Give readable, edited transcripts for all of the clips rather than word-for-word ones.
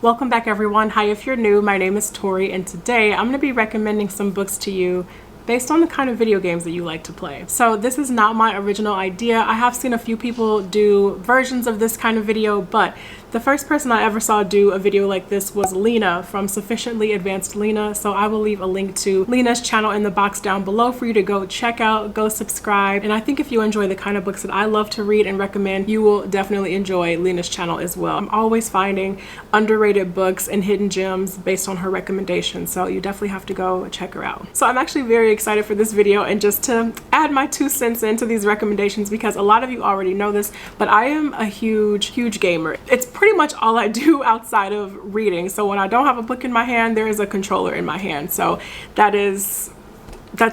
Welcome back everyone. Hi, if you're new, my name is Tori and today I'm going to be recommending some books to you based on the kind of video games that you like to play. So this is not my original idea. I have seen a few people do versions of this kind of video, but the first person I ever saw do a video like this was Lena from Sufficiently Advanced Lena. So I will leave a link to Lena's channel in the box down below for you to go check out, go subscribe. And I think if you enjoy the kind of books that I love to read and recommend, you will definitely enjoy Lena's channel as well. I'm always finding underrated books and hidden gems based on her recommendations. So you definitely have to go check her out. So I'm actually very excited for this video and just to add my 2 cents into these recommendations because a lot of you already know this, but I am a huge gamer. It's pretty much all I do outside of reading. So when I don't have a book in my hand, there is a controller in my hand. So that's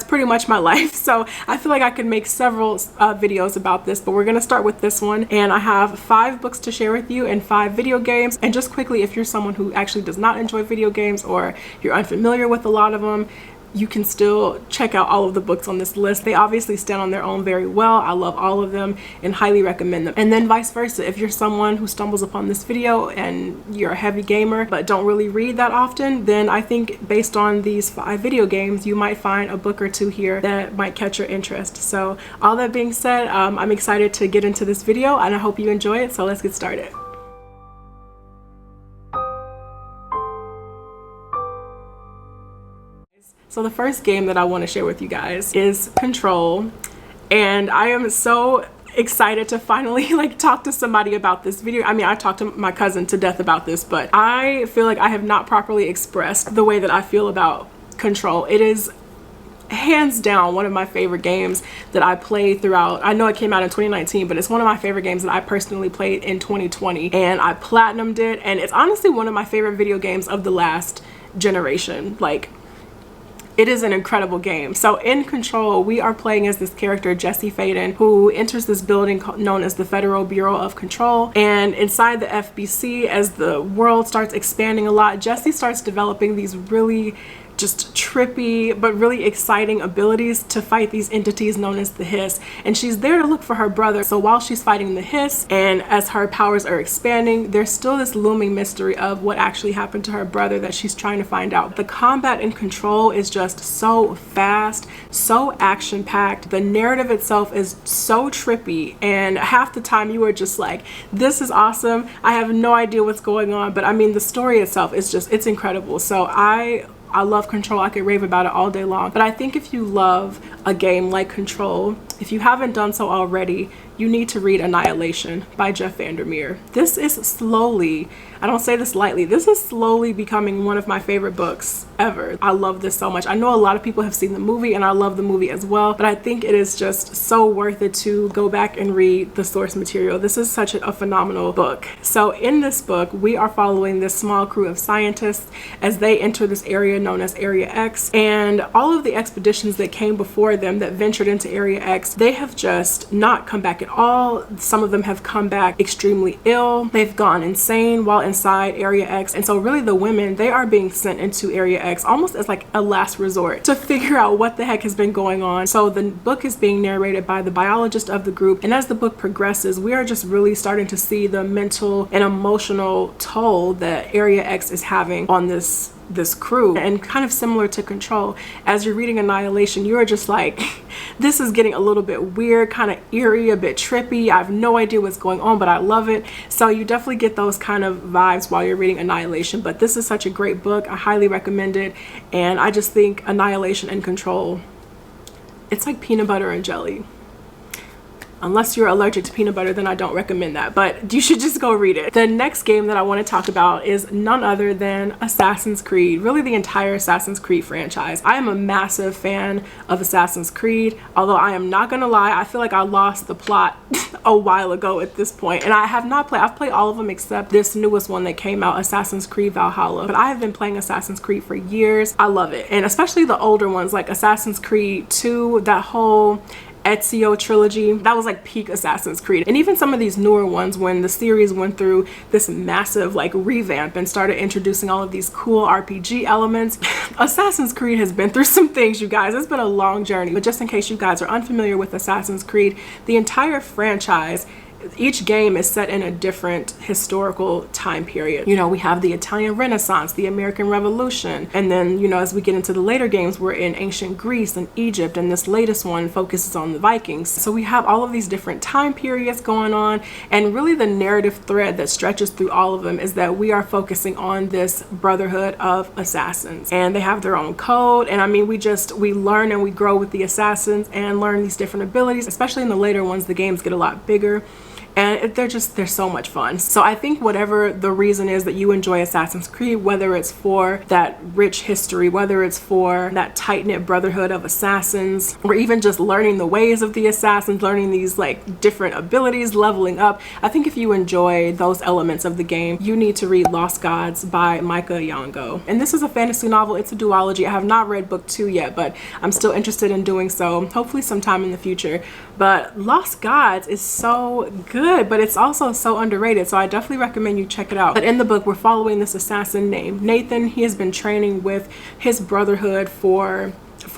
pretty much my life. So I feel like I could make several videos about this, but we're gonna start with this one. And I have 5 books to share with you and 5 video games. And just quickly, if you're someone who actually does not enjoy video games or you're unfamiliar with a lot of them, you can still check out all of the books on this list. They obviously stand on their own very well. I love all of them and highly recommend them. And then vice versa, if you're someone who stumbles upon this video and you're a heavy gamer but don't really read that often, then I think based on these 5 video games, you might find a book or 2 here that might catch your interest. So all that being said, I'm excited to get into this video and I hope you enjoy it. So let's get started. So the first game that I want to share with you guys is Control, and I am so excited to finally talk to somebody about this video. I mean, I talked to my cousin to death about this, but I feel like I have not properly expressed the way that I feel about Control. It is hands down one of my favorite games that I played throughout. I know it came out in 2019, but it's one of my favorite games that I personally played in 2020, and I platinumed it, and it's honestly one of my favorite video games of the last generation. It is an incredible game. So in Control, we are playing as this character, Jesse Faden, who enters this building known as the Federal Bureau of Control. And inside the FBC, as the world starts expanding a lot, Jesse starts developing these really just trippy but really exciting abilities to fight these entities known as the Hiss. And she's there to look for her brother. So while she's fighting the Hiss and as her powers are expanding, there's still this looming mystery of what actually happened to her brother that she's trying to find out. The combat in Control is just so fast, so action-packed. The narrative itself is so trippy, and half the time you are just like, this is awesome. I have no idea what's going on, but I mean, the story itself is just, it's incredible. So I love Control. I could rave about it all day long. But I think if you love a game like Control, if you haven't done so already, you need to read Annihilation by VanderMeer. This is slowly, I don't say this lightly, this is slowly becoming one of my favorite books ever. I love this so much. I know a lot of people have seen the movie and I love the movie as well, but I think it is just so worth it to go back and read the source material. This is such a phenomenal book. So in this book, we are following this small crew of scientists as they enter this area known as Area X, and all of the expeditions that came before them that ventured into Area X, they have just not come back at all. Some of them have come back extremely ill. They've gone insane while inside Area X. And so really the women, they are being sent into Area X almost as like a last resort to figure out what the heck has been going on. So the book is being narrated by the biologist of the group. And as the book progresses, we are just really starting to see the mental and emotional toll that Area X is having on this crew. And kind of similar to Control, as you're reading Annihilation, you are just like, this is getting a little bit weird, kind of eerie, a bit trippy. I have no idea what's going on, but I love it. So you definitely get those kind of vibes while you're reading Annihilation. But this is such a great book. I highly recommend it. And I just think Annihilation and Control, it's like peanut butter and jelly. Unless you're allergic to peanut butter, then I don't recommend that, but you should just go read it. The next game that I want to talk about is none other than Assassin's Creed, really the entire Assassin's Creed franchise. I am a massive fan of Assassin's Creed, although I am not gonna lie, I feel like I lost the plot a while ago at this point, and I have not played, I've played all of them except this newest one that came out, Assassin's Creed Valhalla, but I have been playing Assassin's Creed for years. I love it, and especially the older ones like Assassin's Creed 2, that whole Ezio trilogy, that was like peak Assassin's Creed. And even some of these newer ones, when the series went through this massive revamp and started introducing all of these cool RPG elements, Assassin's Creed has been through some things, you guys. It's been a long journey, but just in case you guys are unfamiliar with Assassin's Creed, the entire franchise each game is set in a different historical time period. You know, we have the Italian Renaissance, the American Revolution, and then, you know, as we get into the later games, we're in ancient Greece and Egypt, and this latest one focuses on the Vikings. So we have all of these different time periods going on, and really the narrative thread that stretches through all of them is that we are focusing on this brotherhood of assassins, and they have their own code. And I mean, we learn and we grow with the assassins and learn these different abilities. Especially in the later ones, the games get a lot bigger, and they're so much fun. So I think whatever the reason is that you enjoy Assassin's Creed, whether it's for that rich history, whether it's for that tight-knit brotherhood of assassins, or even just learning the ways of the assassins, learning these like different abilities, leveling up, I think if you enjoy those elements of the game, you need to read Lost Gods by Micah Yongo. And this is a fantasy novel. It's a duology. I have not read book 2 yet, but I'm still interested in doing so, hopefully sometime in the future. But Lost Gods is so good, but it's also so underrated, so I definitely recommend you check it out. But in the book, we're following this assassin named Nathan. He has been training with his brotherhood for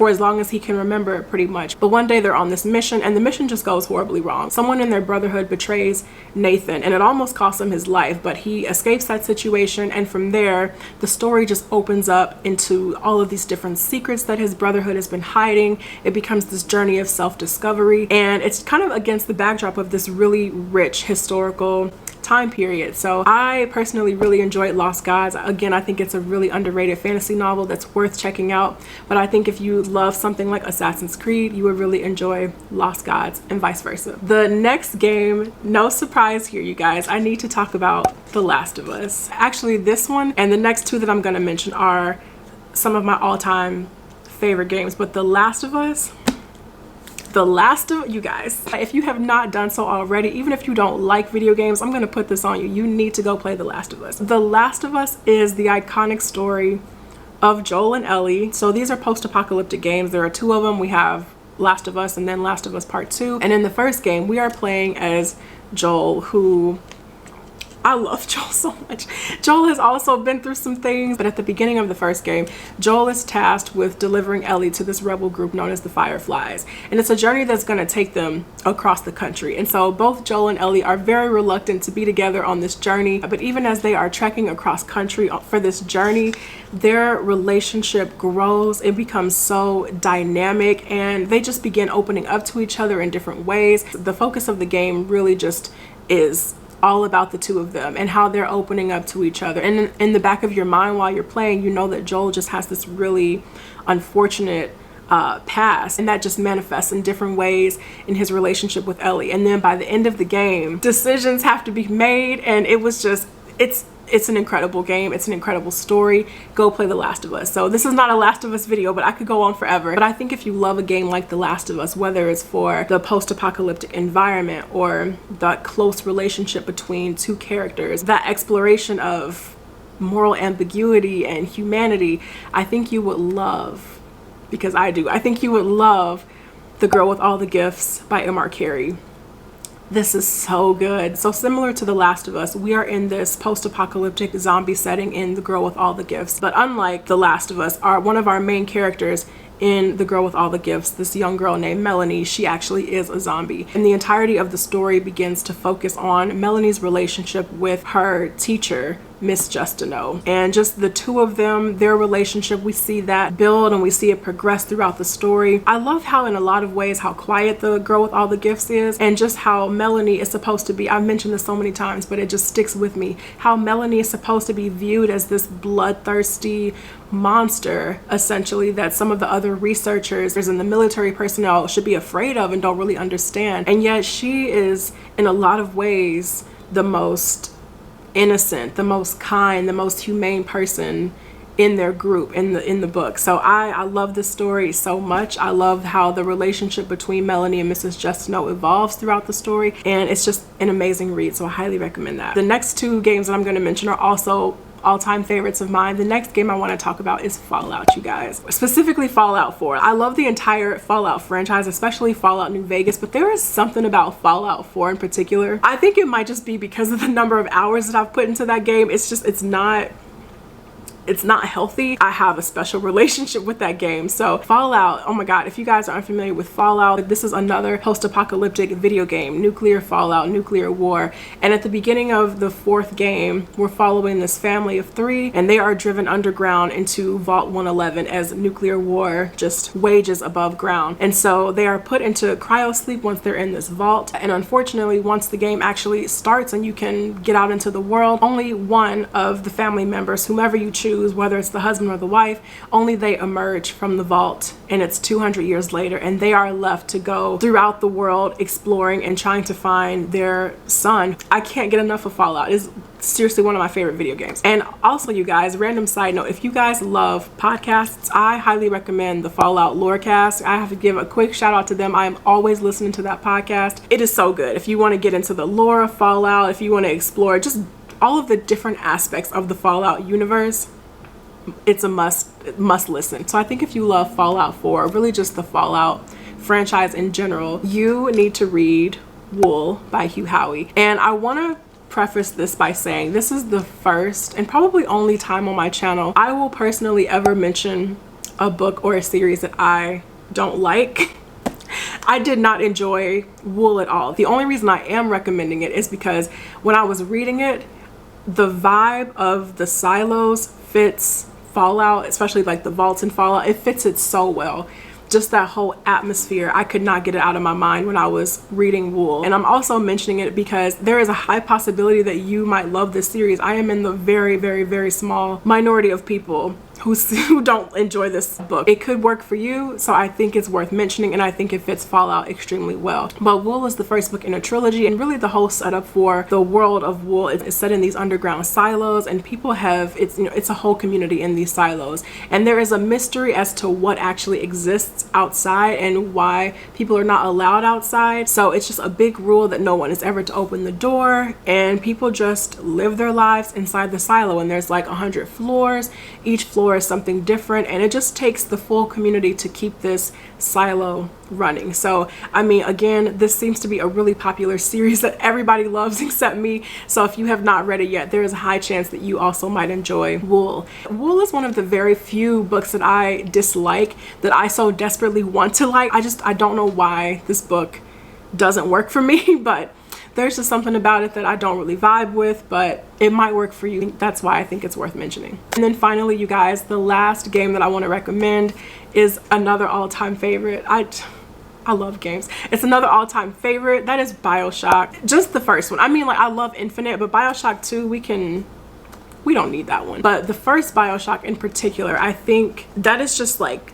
as long as he can remember, pretty much. But one day they're on this mission, and the mission just goes horribly wrong. Someone in their brotherhood betrays Nathan, and it almost costs him his life, but he escapes that situation. And from there, the story just opens up into all of these different secrets that his brotherhood has been hiding. It becomes this journey of self-discovery, and it's kind of against the backdrop of this really rich historical time period. So I personally really enjoyed Lost Gods. Again, I think it's a really underrated fantasy novel that's worth checking out. But I think if you love something like Assassin's Creed, you would really enjoy Lost Gods, and vice versa. The next game, no surprise here, you guys, I need to talk about The Last of Us. Actually, this one and the next two that I'm going to mention are some of my all-time favorite games. But The Last of Us, you guys, if you have not done so already, even if you don't like video games, I'm gonna put this on you. You need to go play The Last of Us. The Last of Us is the iconic story of Joel and Ellie. So these are post-apocalyptic games. There are 2 of them. We have Last of Us and then Last of Us Part 2. And in the first game, we are playing as Joel, who I love Joel so much. Joel has also been through some things, but at the beginning of the first game, Joel is tasked with delivering Ellie to this rebel group known as the Fireflies. And it's a journey that's going to take them across the country. And so both Joel and Ellie are very reluctant to be together on this journey. But even as they are trekking across country for this journey, their relationship grows. It becomes so dynamic, and they just begin opening up to each other in different ways. The focus of the game really just is all about the 2 of them and how they're opening up to each other. And in the back of your mind while you're playing, you know that Joel just has this really unfortunate past, and that just manifests in different ways in his relationship with Ellie. And then by the end of the game, decisions have to be made, and it was just, it's an incredible game. It's an incredible story. Go play The Last of Us. So this is not a Last of Us video, but I could go on forever. But I think if you love a game like The Last of Us, whether it's for the post-apocalyptic environment or that close relationship between 2 characters, that exploration of moral ambiguity and humanity, I think you would love, because I do, I think you would love The Girl with All the Gifts by M.R. Carey. This is so good. So similar to The Last of Us, we are in this post-apocalyptic zombie setting in The Girl with All the Gifts. But unlike The Last of Us, one of our main characters in The Girl with All the Gifts, this young girl named Melanie, she actually is a zombie. And the entirety of the story begins to focus on Melanie's relationship with her teacher, Miss Justino, and just the 2 of them, their relationship. We see that build and we see it progress throughout the story. I love how in a lot of ways how quiet The Girl with All the Gifts is, and just how Melanie is supposed to be, I've mentioned this so many times, but it just sticks with me, how Melanie is supposed to be viewed as this bloodthirsty monster, essentially, that some of the other researchers and the military personnel should be afraid of and don't really understand. And yet she is in a lot of ways the most innocent, the most kind, the most humane person in their group in the book. So I love this story so much. I love how the relationship between Melanie and Mrs. Justino evolves throughout the story, and it's just an amazing read, so I highly recommend that. The next 2 games that I'm going to mention are also all-time favorites of mine. The next game I want to talk about is Fallout, you guys. Specifically Fallout 4. I love the entire Fallout franchise, especially Fallout New Vegas, but there is something about Fallout 4 in particular. I think it might just be because of the number of hours that I've put into that game. It's it's not healthy. I have a special relationship with that game. So Fallout, oh my god, if you guys are unfamiliar with Fallout, this is another post-apocalyptic video game, nuclear fallout, nuclear war. And at the beginning of the 4th game, we're following this family of 3, and they are driven underground into Vault 111 as nuclear war just wages above ground. And so they are put into cryo sleep once they're in this vault. And unfortunately, once the game actually starts and you can get out into the world, only one of the family members, whomever you choose, whether it's the husband or the wife, only they emerge from the vault, and it's 200 years later, and they are left to go throughout the world exploring and trying to find their son. I can't get enough of Fallout. It's seriously one of my favorite video games. And also, you guys, random side note, if you guys love podcasts, I highly recommend the Fallout Lorecast. I have to give a quick shout out to them. I am always listening to that podcast. It is so good. If you want to get into the lore of Fallout, if you want to explore just all of the different aspects of the Fallout universe, it's a must listen. So I think if you love Fallout 4, really just the Fallout franchise in general, you need to read Wool by Hugh Howey. And I want to preface this by saying this is the first and probably only time on my channel I will personally ever mention a book or a series that I don't like. I did not enjoy Wool at all. The only reason I am recommending it is because when I was reading it, the vibe of the silos fits Fallout, especially like the vaults in Fallout. It fits it so well. Just that whole atmosphere, I could not get it out of my mind when I was reading Wool. And I'm also mentioning it because there is a high possibility that you might love this series. I am in the very, very, very small minority of people who don't enjoy this book. It could work for you, so I think it's worth mentioning, and I think it fits Fallout extremely well. But Wool is the first book in a trilogy, and really the whole setup for the world of Wool is set in these underground silos, and people have, it's a whole community in these silos, and there is a mystery as to what actually exists outside and why people are not allowed outside. So it's just a big rule that no one is ever to open the door, and people just live their lives inside the silo, and there's like 100 floors. Each floor is something different, and it just takes the full community to keep this silo running. So I mean, again, this seems to be a really popular series that everybody loves except me. So if you have not read it yet, there is a high chance that you also might enjoy Wool. Wool is one of the very few books that I dislike that I so desperately want to like. I don't know why this book doesn't work for me, but there's just something about it that I don't really vibe with, but it might work for you. That's why I think it's worth mentioning. And then finally, you guys, the last game that I want to recommend is another all-time favorite. I love games. It's another all-time favorite. That is Bioshock. Just the first one. I mean, like, I love Infinite, but Bioshock 2, we don't need that one. But the first Bioshock in particular, I think that is just like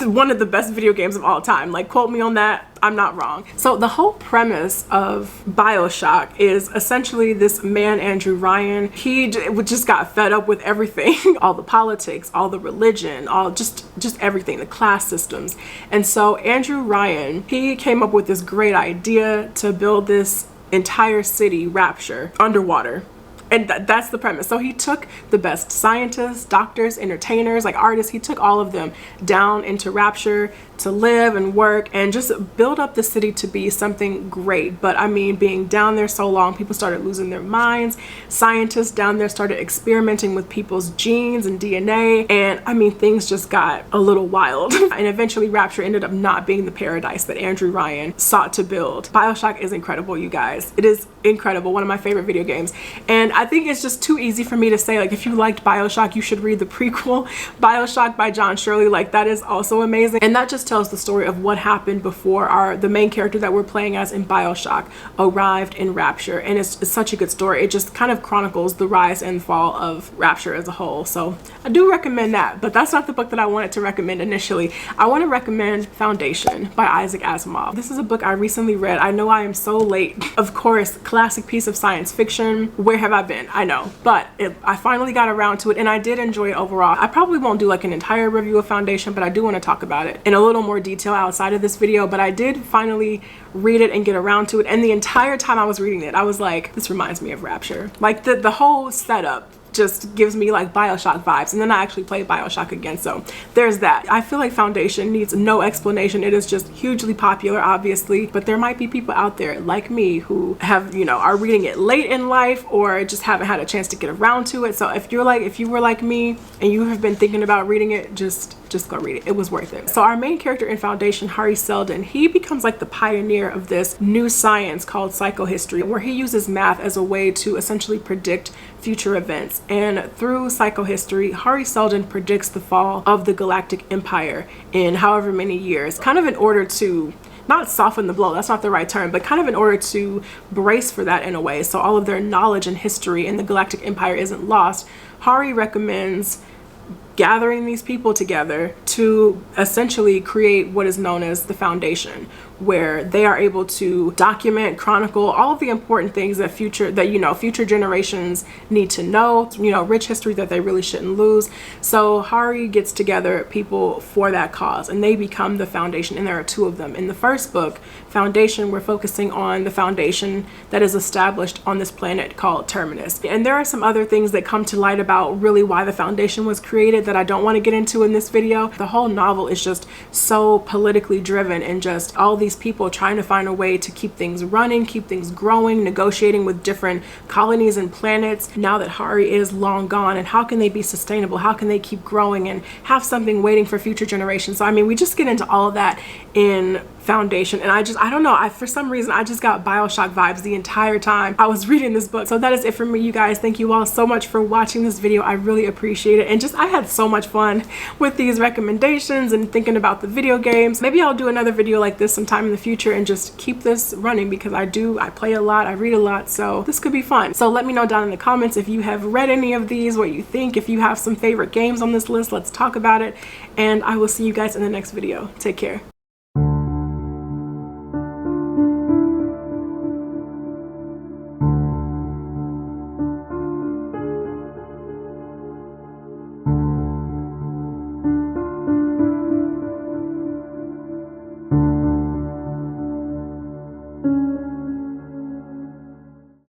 one of the best video games of all time. Like, quote me on that, I'm not wrong. So the whole premise of Bioshock is essentially this man, Andrew Ryan, he just got fed up with everything. All the politics, all the religion, all just everything, the class systems. And so Andrew Ryan, he came up with this great idea to build this entire city, Rapture, underwater. And that's the premise. So he took the best scientists, doctors, entertainers, like artists, he took all of them down into Rapture to live and work and just build up the city to be something great. But I mean, being down there so long, people started losing their minds. Scientists down there started experimenting with people's genes and DNA. And I mean, things just got a little wild. And eventually Rapture ended up not being the paradise that Andrew Ryan sought to build. Bioshock is incredible, you guys. It is incredible. One of my favorite video games. And I think it's just too easy for me to say, like, if you liked Bioshock, you should read the prequel, Bioshock by John Shirley. Like, that is also amazing. And that just tells the story of what happened before the main character that we're playing as in Bioshock arrived in Rapture. And it's such a good story. It just kind of chronicles the rise and fall of Rapture as a whole. So I do recommend that, but that's not the book that I wanted to recommend initially. I want to recommend Foundation by Isaac Asimov. This is a book I recently read. I know I am so late. Of course, classic piece of science fiction. Where have I been? I know, but I finally got around to it, and I did enjoy it overall. I probably won't do like an entire review of Foundation, but I do want to talk about it in a little more detail outside of this video. But I did finally read it and get around to it, and the entire time I was reading it, I was like, this reminds me of Rapture. Like the whole setup just gives me like Bioshock vibes, and then I actually played Bioshock again, so there's that. I feel like Foundation needs no explanation. It is just hugely popular, obviously, but there might be people out there like me who have, you know, are reading it late in life or just haven't had a chance to get around to it. So if you were like me and you have been thinking about reading it, just go read it. It was worth it. So our main character in Foundation, Hari Seldon, he becomes like the pioneer of this new science called psychohistory, where he uses math as a way to essentially predict future events. And through psychohistory, Hari Seldon predicts the fall of the Galactic Empire in however many years, kind of in order to not soften the blow, that's not the right term, but kind of in order to brace for that in a way, so all of their knowledge and history in the Galactic Empire isn't lost. Hari recommends gathering these people together to essentially create what is known as the Foundation, where they are able to document, chronicle all of the important things that future generations need to know, you know, rich history that they really shouldn't lose. So Hari gets together people for that cause, and they become the Foundation, and there are two of them. In the first book, Foundation, we're focusing on the Foundation that is established on this planet called Terminus. And there are some other things that come to light about really why the Foundation was created that I don't want to get into in this video. The whole novel is just so politically driven, and just all these people trying to find a way to keep things running, keep things growing, negotiating with different colonies and planets now that Hari is long gone, and how can they be sustainable, how can they keep growing and have something waiting for future generations. So I mean, we just get into all of that in Foundation, and I don't know, for some reason I just got Bioshock vibes the entire time I was reading this book. So that is it for me, you guys. Thank you all so much for watching this video. I really appreciate it, and just I had so much fun with these recommendations and thinking about the video games. Maybe I'll do another video like this sometime in the future and just keep this running, because I play a lot, I read a lot, so this could be fun. So let me know down in the comments if you have read any of these, what you think, if you have some favorite games on this list. Let's talk about it, and I will see you guys in the next video. Take care.